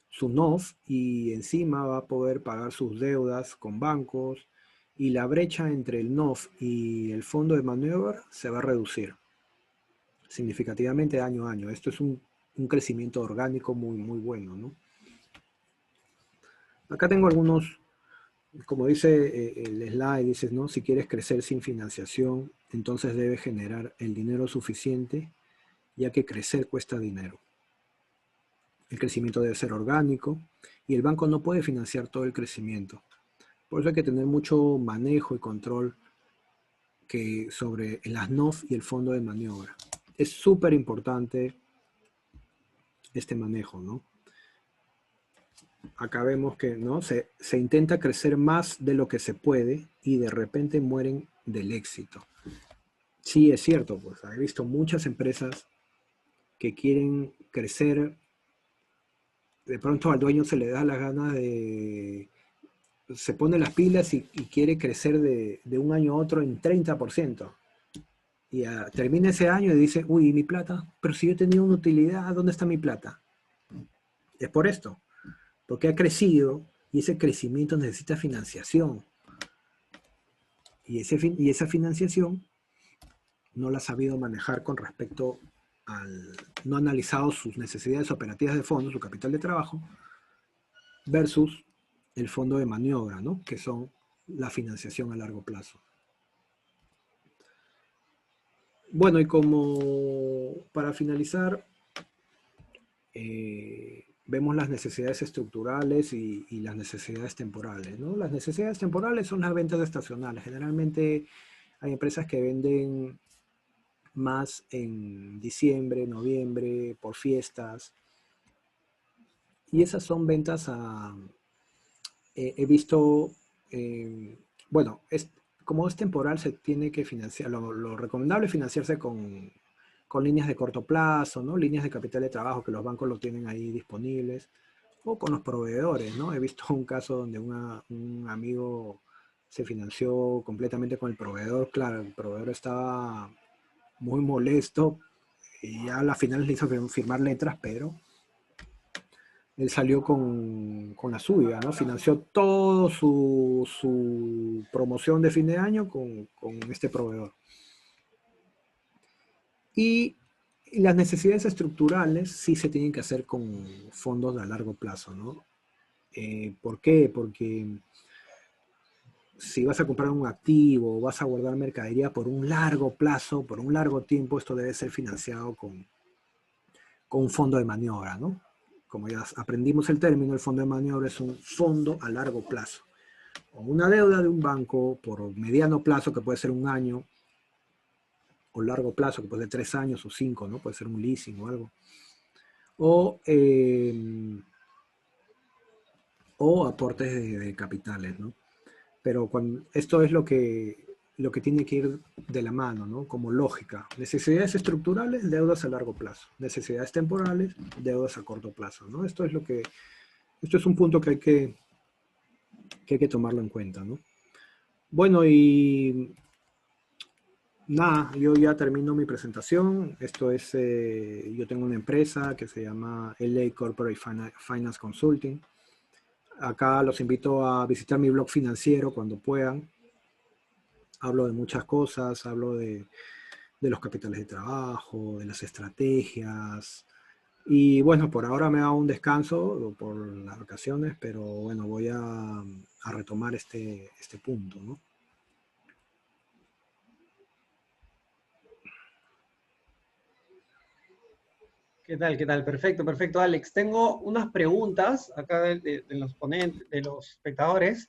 su NOF y encima va a poder pagar sus deudas con bancos, y la brecha entre el NOF y el fondo de maniobra se va a reducir significativamente año a año. Esto es un crecimiento orgánico muy, muy bueno, ¿no? Acá tengo algunos como dice el slide, dices, ¿no? Si quieres crecer sin financiación, entonces debes generar el dinero suficiente, ya que crecer cuesta dinero. El crecimiento debe ser orgánico y el banco no puede financiar todo el crecimiento. Por eso hay que tener mucho manejo y control sobre las NOF y el fondo de maniobra. Es súper importante este manejo, ¿no? Acá vemos que, ¿no? se intenta crecer más de lo que se puede y de repente mueren del éxito. Sí, es cierto, pues he visto muchas empresas que quieren crecer, de pronto al dueño se le da la gana de, se pone las pilas y quiere crecer de un año a otro en 30%. Y termina ese año y dice, uy, ¿y mi plata? Pero si yo tenía una utilidad, ¿dónde está mi plata? Es por esto, porque ha crecido y ese crecimiento necesita financiación. Y esa financiación no la ha sabido manejar con respecto no ha analizado sus necesidades operativas de fondo, su capital de trabajo, versus el fondo de maniobra, ¿no? Que son la financiación a largo plazo. Bueno, y como para finalizar, vemos las necesidades estructurales y las necesidades temporales, ¿no? Las necesidades temporales son las ventas estacionales. Generalmente hay empresas que venden más en diciembre, noviembre, por fiestas. Y esas son ventas he visto, bueno, como es temporal, se tiene que financiar, lo recomendable es financiarse con líneas de corto plazo, ¿no? Líneas de capital de trabajo que los bancos lo tienen ahí disponibles, o con los proveedores, ¿no? He visto un caso donde un amigo se financió completamente con el proveedor. Claro, el proveedor estaba muy molesto y ya a la final le hizo firmar letras, pero él salió con la suya, ¿no? Financió todo su promoción de fin de año con este proveedor. Y las necesidades estructurales sí se tienen que hacer con fondos a largo plazo, ¿no? ¿Por qué? Porque si vas a comprar un activo o vas a guardar mercadería por un largo plazo, por un largo tiempo, esto debe ser financiado con un fondo de maniobra, ¿no? Como ya aprendimos el término, el fondo de maniobra es un fondo a largo plazo. O una deuda de un banco por mediano plazo, que puede ser un año, o largo plazo, que puede ser 3 años o 5, ¿no? Puede ser un leasing o algo. O aportes de capitales, ¿no? Pero esto es lo que tiene que ir de la mano, ¿no? Como lógica. Necesidades estructurales, deudas a largo plazo. Necesidades temporales, deudas a corto plazo, ¿no? Esto es un punto que hay que tomarlo en cuenta, ¿no? Bueno, y nada, yo ya termino mi presentación. Esto es, yo tengo una empresa que se llama LA Corporate Finance Consulting. Acá los invito a visitar mi blog financiero cuando puedan. Hablo de muchas cosas, hablo de los capitales de trabajo, de las estrategias. Y bueno, por ahora me he dado un descanso por las vacaciones, pero bueno, voy a retomar este punto, ¿no? ¿Qué tal? ¿Qué tal? Perfecto, perfecto, Alex. Tengo unas preguntas acá de los ponentes, de los espectadores.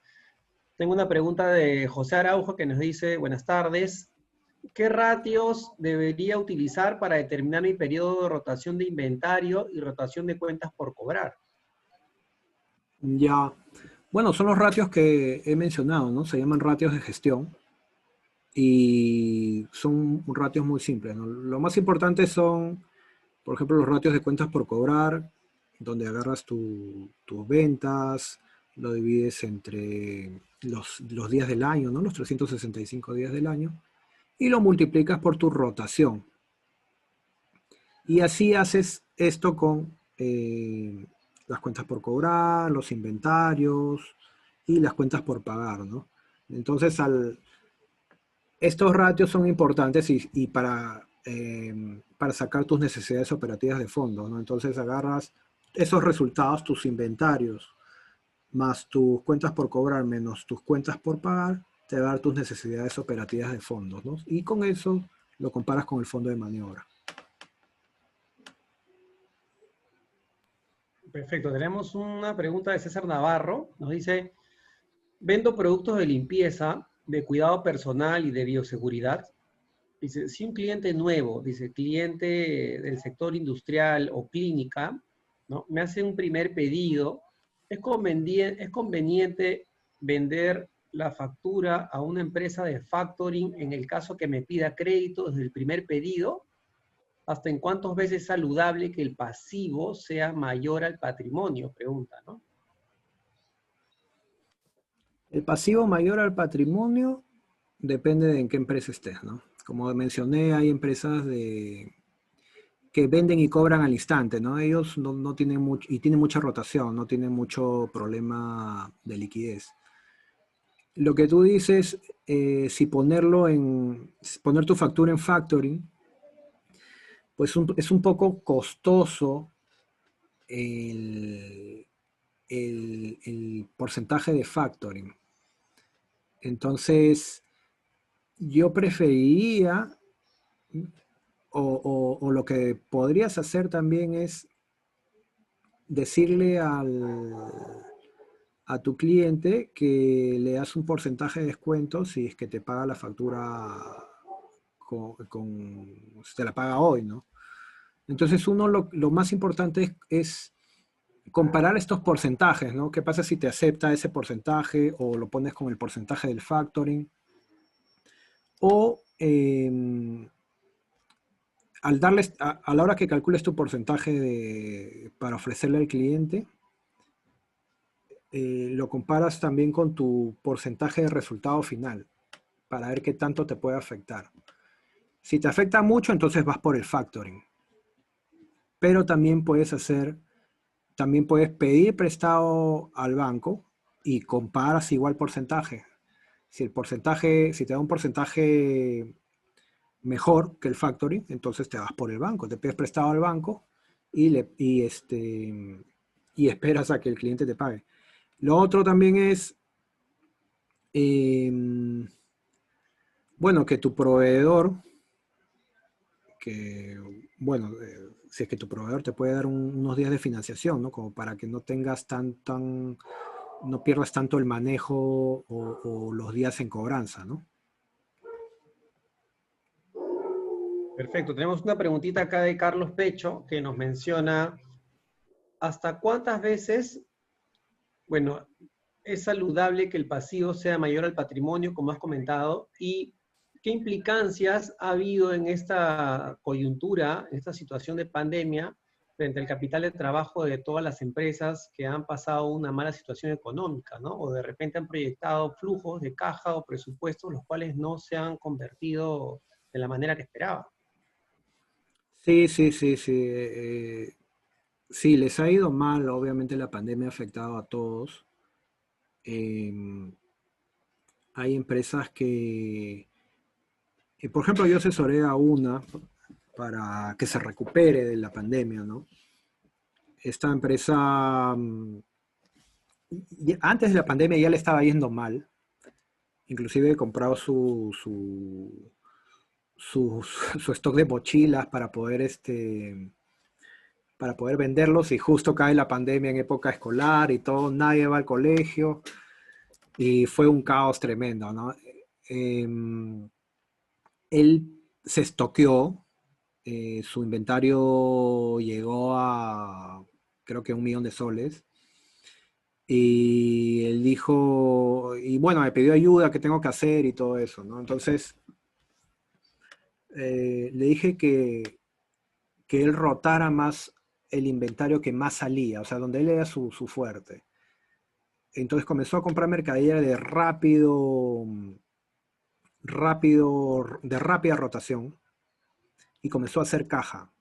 Tengo una pregunta de José Araujo que nos dice, buenas tardes, ¿qué ratios debería utilizar para determinar mi periodo de rotación de inventario y rotación de cuentas por cobrar? Ya, bueno, son los ratios que he mencionado, ¿no? Se llaman ratios de gestión y son ratios muy simples, ¿no? Lo más importante son, por ejemplo, los ratios de cuentas por cobrar, donde agarras tus ventas, lo divides entre los días del año, ¿no? Los 365 días del año, y lo multiplicas por tu rotación. Y así haces esto con las cuentas por cobrar, los inventarios y las cuentas por pagar, ¿no? Entonces, estos ratios son importantes y para sacar tus necesidades operativas de fondo, ¿no? Entonces agarras esos resultados, tus inventarios, más tus cuentas por cobrar menos tus cuentas por pagar, te va a dar tus necesidades operativas de fondos, ¿no? Y con eso lo comparas con el fondo de maniobra. Perfecto, tenemos una pregunta de César Navarro. Nos dice, vendo productos de limpieza, de cuidado personal y de bioseguridad. Dice, si un cliente nuevo, dice, cliente del sector industrial o clínica, ¿no? Me hace un primer pedido, es conveniente vender la factura a una empresa de factoring en el caso que me pida crédito desde el primer pedido. ¿Hasta en cuántas veces es saludable que el pasivo sea mayor al patrimonio? Pregunta, ¿no? El pasivo mayor al patrimonio depende de en qué empresa estés, ¿no? Como mencioné, hay empresas que venden y cobran al instante, ¿no? Ellos no tienen mucho, y tienen mucha rotación, no tienen mucho problema de liquidez. Lo que tú dices, si poner tu factura en factoring, pues es un poco costoso el, el porcentaje de factoring. Entonces, yo preferiría, o lo que podrías hacer también es decirle a tu cliente que le das un porcentaje de descuento si es que te paga la factura si te la paga hoy, ¿no? Entonces lo más importante es comparar estos porcentajes, ¿no? ¿Qué pasa si te acepta ese porcentaje o lo pones con el porcentaje del factoring? O al darles, a la hora que calcules tu porcentaje para ofrecerle al cliente, lo comparas también con tu porcentaje de resultado final para ver qué tanto te puede afectar. Si te afecta mucho, entonces vas por el factoring. Pero también puedes pedir prestado al banco y comparas igual porcentaje. Si te da un porcentaje mejor que el factoring, entonces te vas por el banco, te pides prestado al banco y esperas a que el cliente te pague. Lo otro también es, bueno, que tu proveedor, si es que tu proveedor te puede dar unos días de financiación, ¿no? Como para que no tengas no pierdas tanto el manejo o los días en cobranza, ¿no? Perfecto, tenemos una preguntita acá de Carlos Pecho que nos menciona, ¿hasta cuántas veces, bueno, es saludable que el pasivo sea mayor al patrimonio, como has comentado, y qué implicancias ha habido en esta coyuntura, en esta situación de pandemia, frente al capital de trabajo de todas las empresas que han pasado una mala situación económica, ¿no? O de repente han proyectado flujos de caja o presupuestos, los cuales no se han convertido de la manera que esperaban. Sí, sí, sí, sí. Sí, les ha ido mal, obviamente la pandemia ha afectado a todos. Em, Hay empresas por ejemplo, yo asesoré a una para que se recupere de la pandemia, ¿no? Esta empresa, antes de la pandemia ya le estaba yendo mal, inclusive he comprado su stock de mochilas para poder venderlos y justo cae la pandemia en época escolar y todo, nadie va al colegio y fue un caos tremendo, ¿no? Él se estoqueó, su inventario llegó a creo que $1.000.000 y él dijo, y bueno, me pidió ayuda, ¿qué tengo que hacer? Y todo eso, ¿no? Entonces, le dije que él rotara más el inventario que más salía, o sea, donde él era su fuerte. Entonces comenzó a comprar mercadería de rápida rotación y comenzó a hacer caja.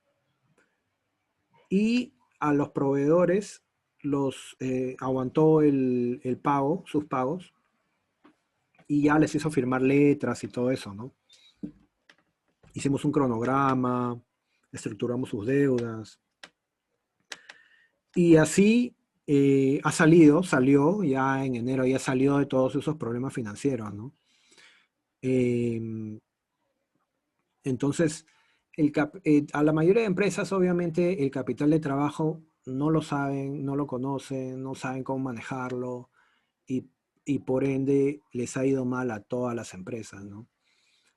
Y a los proveedores los aguantó el pago, sus pagos, y ya les hizo firmar letras y todo eso, ¿no? Hicimos un cronograma, estructuramos sus deudas. Y así Salió, ya en enero ya salió de todos esos problemas financieros, ¿no? Entonces, a la mayoría de empresas, obviamente, el capital de trabajo no lo saben, no lo conocen, no saben cómo manejarlo y, y por ende les ha ido mal a todas las empresas, ¿no?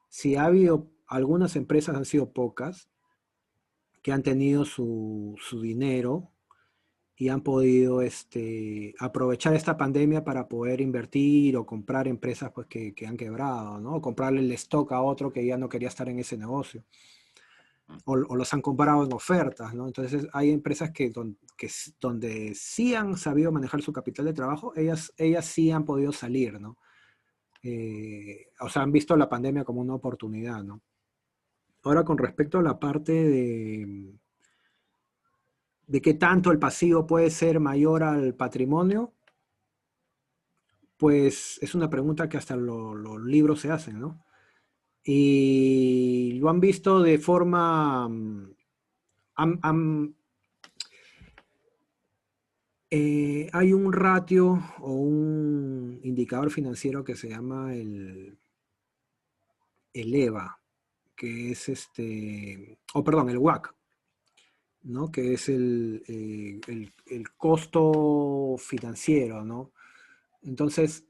Si ha habido, algunas empresas han sido pocas, que han tenido su dinero y han podido aprovechar esta pandemia para poder invertir o comprar empresas pues, que han quebrado, ¿no? O comprarle el stock a otro que ya no quería estar en ese negocio. O los han comprado en ofertas, ¿no? Entonces hay empresas donde sí han sabido manejar su capital de trabajo, ellas sí han podido salir, ¿no? O sea, han visto la pandemia como una oportunidad, ¿no? Ahora, con respecto a la parte de qué tanto el pasivo puede ser mayor al patrimonio, pues es una pregunta que hasta los libros se hacen, ¿no? Y lo han visto de forma... hay un ratio o un indicador financiero que se llama el EVA, que es el WACC, ¿no? Que es el costo financiero, ¿no? Entonces,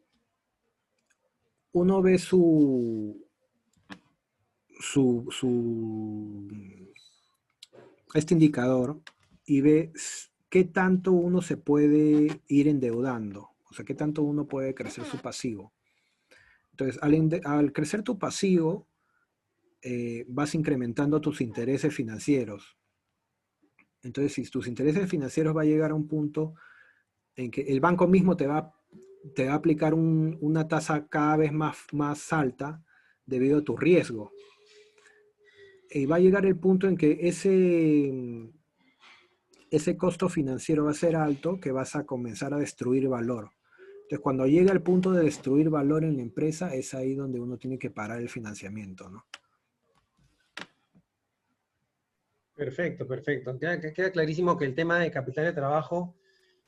uno ve este indicador y ve qué tanto uno se puede ir endeudando, o sea, qué tanto uno puede crecer su pasivo. Entonces, al crecer tu pasivo, vas incrementando tus intereses financieros. Entonces, si tus intereses financieros va a llegar a un punto en que el banco mismo te va a aplicar una tasa cada vez más alta debido a tu riesgo. Y va a llegar el punto en que ese costo financiero va a ser alto, que vas a comenzar a destruir valor. Entonces, cuando llega el punto de destruir valor en la empresa, es ahí donde uno tiene que parar el financiamiento, ¿no? Perfecto, perfecto. Queda clarísimo que el tema de capital de trabajo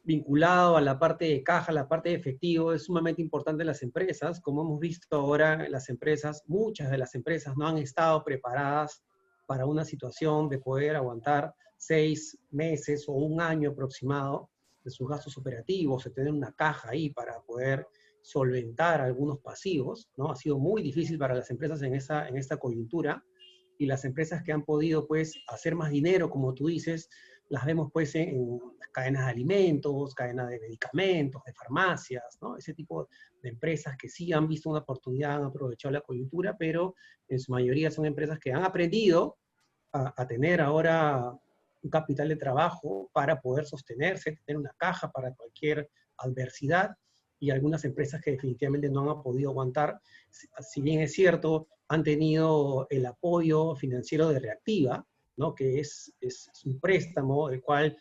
vinculado a la parte de caja, la parte de efectivo, es sumamente importante en las empresas. Como hemos visto ahora, las empresas, muchas de las empresas no han estado preparadas para una situación de poder aguantar 6 meses o un año aproximado de sus gastos operativos, de tener una caja ahí para poder solventar algunos pasivos, ¿no? Ha sido muy difícil para las empresas en esta coyuntura, y las empresas que han podido, pues, hacer más dinero, como tú dices, las vemos, pues, en cadenas de alimentos, cadenas de medicamentos, de farmacias, ¿no? Ese tipo de empresas que sí han visto una oportunidad, han aprovechado la coyuntura, pero en su mayoría son empresas que han aprendido a tener ahora un capital de trabajo para poder sostenerse, tener una caja para cualquier adversidad, y algunas empresas que definitivamente no han podido aguantar. Si bien es cierto, han tenido el apoyo financiero de Reactiva, ¿no? Que es un préstamo el cual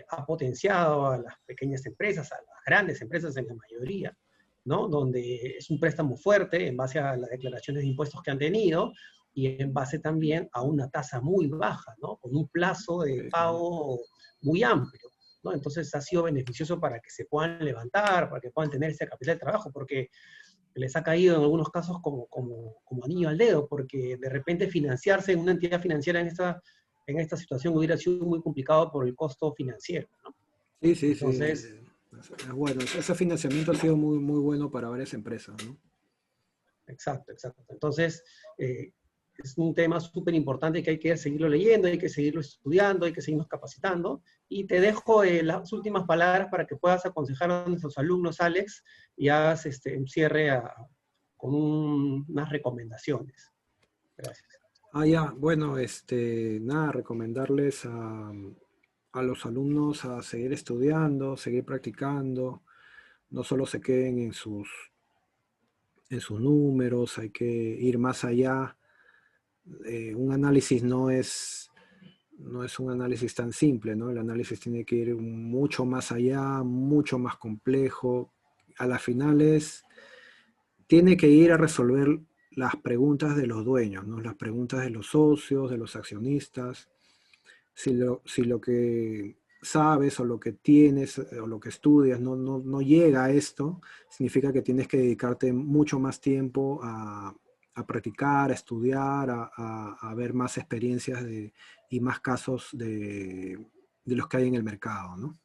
ha potenciado a las pequeñas empresas, a las grandes empresas en la mayoría, ¿no? Donde es un préstamo fuerte en base a las declaraciones de impuestos que han tenido y en base también a una tasa muy baja, ¿no? Con un plazo de pago muy amplio, ¿no? Entonces ha sido beneficioso para que se puedan levantar, para que puedan tener ese capital de trabajo, porque les ha caído en algunos casos como anillo al dedo, porque de repente financiarse en una entidad financiera en esta situación hubiera sido muy complicado por el costo financiero, ¿no? Sí, sí, sí. Entonces, Bueno, ese financiamiento ha sido muy, muy bueno para varias empresas, ¿no? exacto, exacto. Entonces, es un tema súper importante que hay que seguirlo leyendo, hay que seguirlo estudiando, hay que seguirnos capacitando. Y te dejo las últimas palabras para que puedas aconsejar a nuestros alumnos, Alex, y hagas un cierre con unas recomendaciones. Gracias. Ya, bueno, nada, recomendarles a los alumnos a seguir estudiando, seguir practicando, no solo se queden en sus números, hay que ir más allá. Un análisis no es un análisis tan simple, ¿no? El análisis tiene que ir mucho más allá, mucho más complejo. A las finales tiene que ir a resolver las preguntas de los dueños, ¿no? Las preguntas de los socios, de los accionistas. Si sabes o lo que tienes o lo que estudias no llega a esto, significa que tienes que dedicarte mucho más tiempo a practicar, a estudiar, a ver más experiencias y más casos de los que hay en el mercado, ¿no?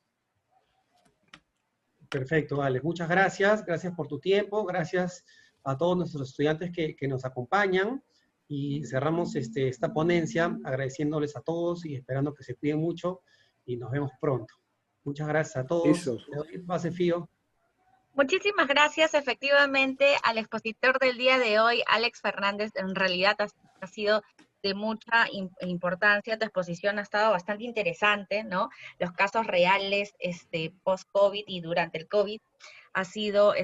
Perfecto, Alex. Muchas gracias. Gracias por tu tiempo. Gracias a todos nuestros estudiantes que nos acompañan. Y cerramos esta ponencia agradeciéndoles a todos y esperando que se cuiden mucho y nos vemos pronto. Muchas gracias a todos. Listo. Le doy el pase, Fío. Muchísimas gracias efectivamente al expositor del día de hoy, Alex Fernández. En realidad ha sido de mucha importancia, tu exposición ha estado bastante interesante, ¿no? Los casos reales post-COVID y durante el COVID ha sido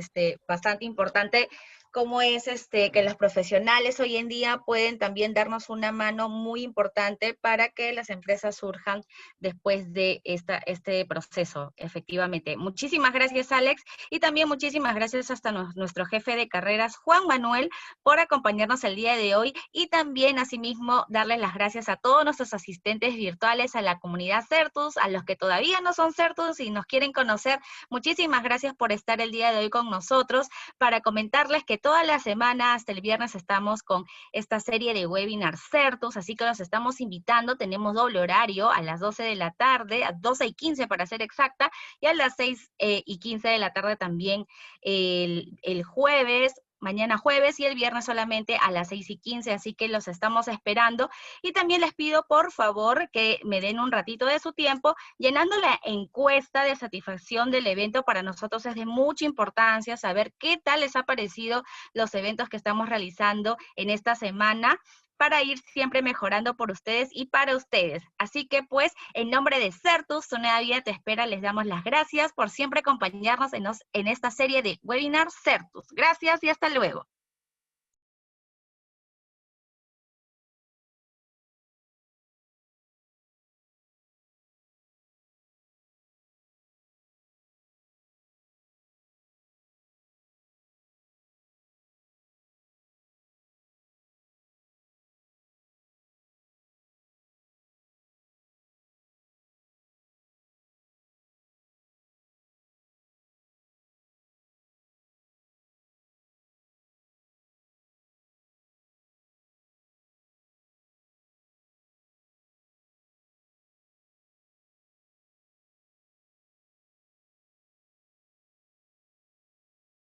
bastante importante. Cómo es que los profesionales hoy en día pueden también darnos una mano muy importante para que las empresas surjan después de este proceso, efectivamente. Muchísimas gracias, Alex, y también muchísimas gracias hasta nuestro jefe de carreras, Juan Manuel, por acompañarnos el día de hoy, y también, asimismo, darles las gracias a todos nuestros asistentes virtuales, a la comunidad Certus, a los que todavía no son Certus y nos quieren conocer. Muchísimas gracias por estar el día de hoy con nosotros, para comentarles que toda la semana hasta el viernes estamos con esta serie de webinars Certus, así que los estamos invitando. Tenemos doble horario a las 12 de la tarde, a 12:15 para ser exacta, y a las 6:15 de la tarde también el jueves, mañana jueves, y el viernes solamente a las 6:15, así que los estamos esperando. Y también les pido, por favor, que me den un ratito de su tiempo llenando la encuesta de satisfacción del evento. Para nosotros es de mucha importancia saber qué tal les ha parecido los eventos que estamos realizando en esta semana, para ir siempre mejorando por ustedes y para ustedes. Así que, pues, en nombre de Certus, tu nueva vida te espera, les damos las gracias por siempre acompañarnos en esta serie de webinars Certus. Gracias y hasta luego.